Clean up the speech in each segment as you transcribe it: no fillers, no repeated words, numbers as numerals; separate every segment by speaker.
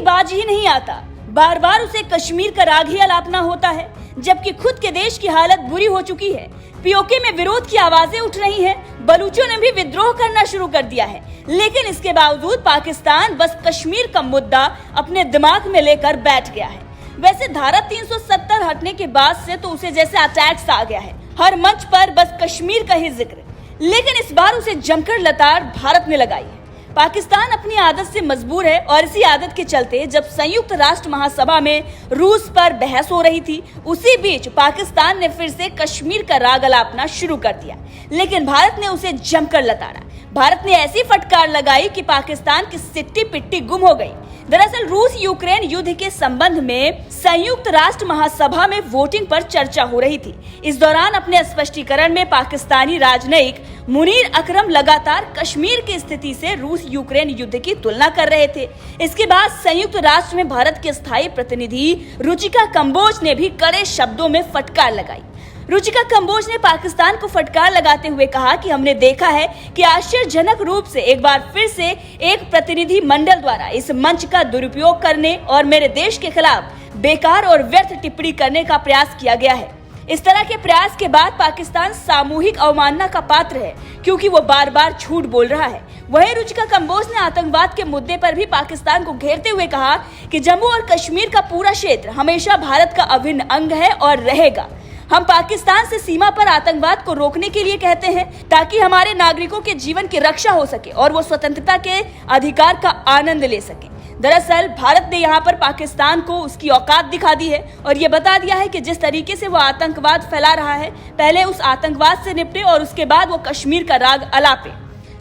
Speaker 1: बाज ही नहीं आता। बार बार उसे कश्मीर का राग ही अलापना होता है, जबकि खुद के देश की हालत बुरी हो चुकी है। पीओके में विरोध की आवाजें उठ रही हैं, बलूचों ने भी विद्रोह करना शुरू कर दिया है, लेकिन इसके बावजूद पाकिस्तान बस कश्मीर का मुद्दा अपने दिमाग में लेकर बैठ गया है। वैसे धारा 370 हटने के बाद से तो उसे जैसे अटैक्स आ गया है, हर मंच पर बस कश्मीर का ही जिक्र, लेकिन इस बार उसे जमकर लताड़ भारत ने लगाई है। पाकिस्तान अपनी आदत से मजबूर है और इसी आदत के चलते जब संयुक्त राष्ट्र महासभा में रूस पर बहस हो रही थी, उसी बीच पाकिस्तान ने फिर से कश्मीर का राग अलापना शुरू कर दिया, लेकिन भारत ने उसे जमकर लताड़ा। भारत ने ऐसी फटकार लगाई कि पाकिस्तान की सिट्टी पिट्टी गुम हो गई। दरअसल रूस यूक्रेन युद्ध के संबंध में संयुक्त राष्ट्र महासभा में वोटिंग पर चर्चा हो रही थी। इस दौरान अपने स्पष्टीकरण में पाकिस्तानी राजनयिक मुनीर अकरम लगातार कश्मीर की स्थिति से रूस यूक्रेन युद्ध की तुलना कर रहे थे। इसके बाद संयुक्त राष्ट्र में भारत के स्थायी प्रतिनिधि रुचिका कंबोज ने भी कड़े शब्दों में फटकार लगाई। रुचिका कंबोज ने पाकिस्तान को फटकार लगाते हुए कहा कि हमने देखा है कि आश्चर्यजनक रूप से एक बार फिर से एक प्रतिनिधि मंडल द्वारा इस मंच का दुरुपयोग करने और मेरे देश के खिलाफ बेकार और व्यर्थ टिप्पणी करने का प्रयास किया गया है। इस तरह के प्रयास के बाद पाकिस्तान सामूहिक अवमानना का पात्र है, क्योंकि वो बार बार झूठ बोल रहा है। वहीं रुचिका कंबोज ने आतंकवाद के मुद्दे पर भी पाकिस्तान को घेरते हुए कहा कि जम्मू और कश्मीर का पूरा क्षेत्र हमेशा भारत का अभिन्न अंग है और रहेगा। हम पाकिस्तान से सीमा पर आतंकवाद को रोकने के लिए कहते हैं, ताकि हमारे नागरिकों के जीवन की रक्षा हो सके और वो स्वतंत्रता के अधिकार का आनंद ले सके। दरअसल भारत ने यहाँ पर पाकिस्तान को उसकी औकात दिखा दी है और ये बता दिया है कि जिस तरीके से वो आतंकवाद फैला रहा है, पहले उस आतंकवाद से निपटे और उसके बाद वो कश्मीर का राग अलापे।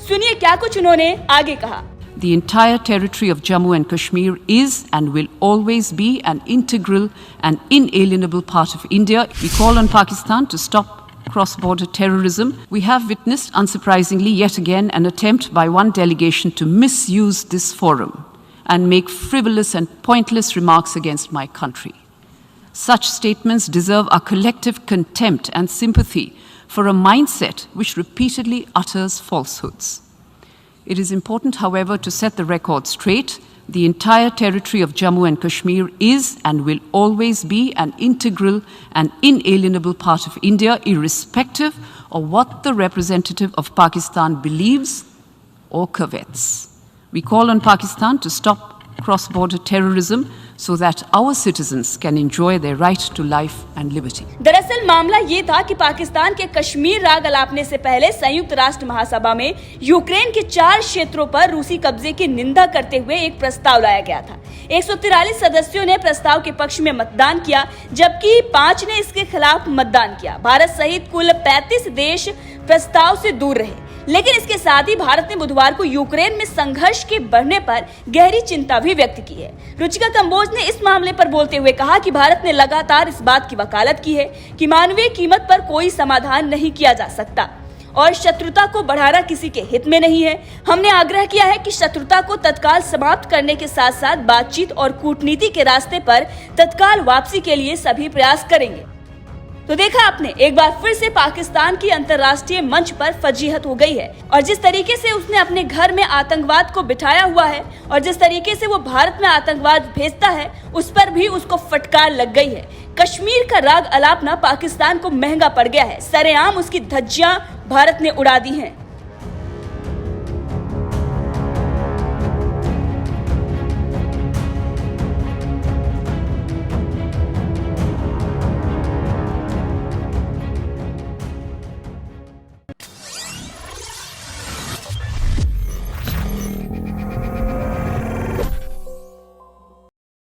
Speaker 1: सुनिए क्या कुछ उन्होंने आगे कहा।
Speaker 2: The entire territory of Jammu and Kashmir is and will always be an integral and inalienable part of India. We call on Pakistan to stop cross-border terrorism. We have witnessed, unsurprisingly, yet again an attempt by one delegation to misuse this forum and make frivolous and pointless remarks against my country. Such statements deserve our collective contempt and sympathy for a mindset which repeatedly utters falsehoods. It is important, however, to set the record straight. The entire territory of Jammu and Kashmir is and will always be an integral and inalienable part of India, irrespective of what the representative of Pakistan believes or covets. We call on Pakistan to stop cross-border terrorism so that our citizens can enjoy their right to life and liberty.
Speaker 1: दरअसल मामला ये था कि पाकिस्तान के कश्मीर राग अलापने से पहले संयुक्त राष्ट्र महासभा में यूक्रेन के 4 क्षेत्रों पर रूसी कब्जे की निंदा करते हुए एक प्रस्ताव लाया गया था। 143 सदस्यों ने प्रस्ताव के पक्ष में मतदान किया, जबकि 5 ने इसके खिलाफ मतदान किया। भारत सहित कुल 35 देश प्रस्ताव से दूर रहे, लेकिन इसके साथ ही भारत ने बुधवार को यूक्रेन में संघर्ष के बढ़ने पर गहरी चिंता भी व्यक्त की है। रुचिका कंबोज ने इस मामले पर बोलते हुए कहा कि भारत ने लगातार इस बात की वकालत की है कि मानवीय कीमत पर कोई समाधान नहीं किया जा सकता और शत्रुता को बढ़ाना किसी के हित में नहीं है। हमने आग्रह किया है कि शत्रुता को तत्काल समाप्त करने के साथ साथ बातचीत और कूटनीति के रास्ते पर तत्काल वापसी के लिए सभी प्रयास करेंगे। तो देखा आपने, एक बार फिर से पाकिस्तान की अंतर्राष्ट्रीय मंच पर फजीहत हो गई है और जिस तरीके से उसने अपने घर में आतंकवाद को बिठाया हुआ है और जिस तरीके से वो भारत में आतंकवाद भेजता है, उस पर भी उसको फटकार लग गई है। कश्मीर का राग अलापना पाकिस्तान को महंगा पड़ गया है। सरेआम उसकी धज्जियां भारत ने उड़ा दी हैं।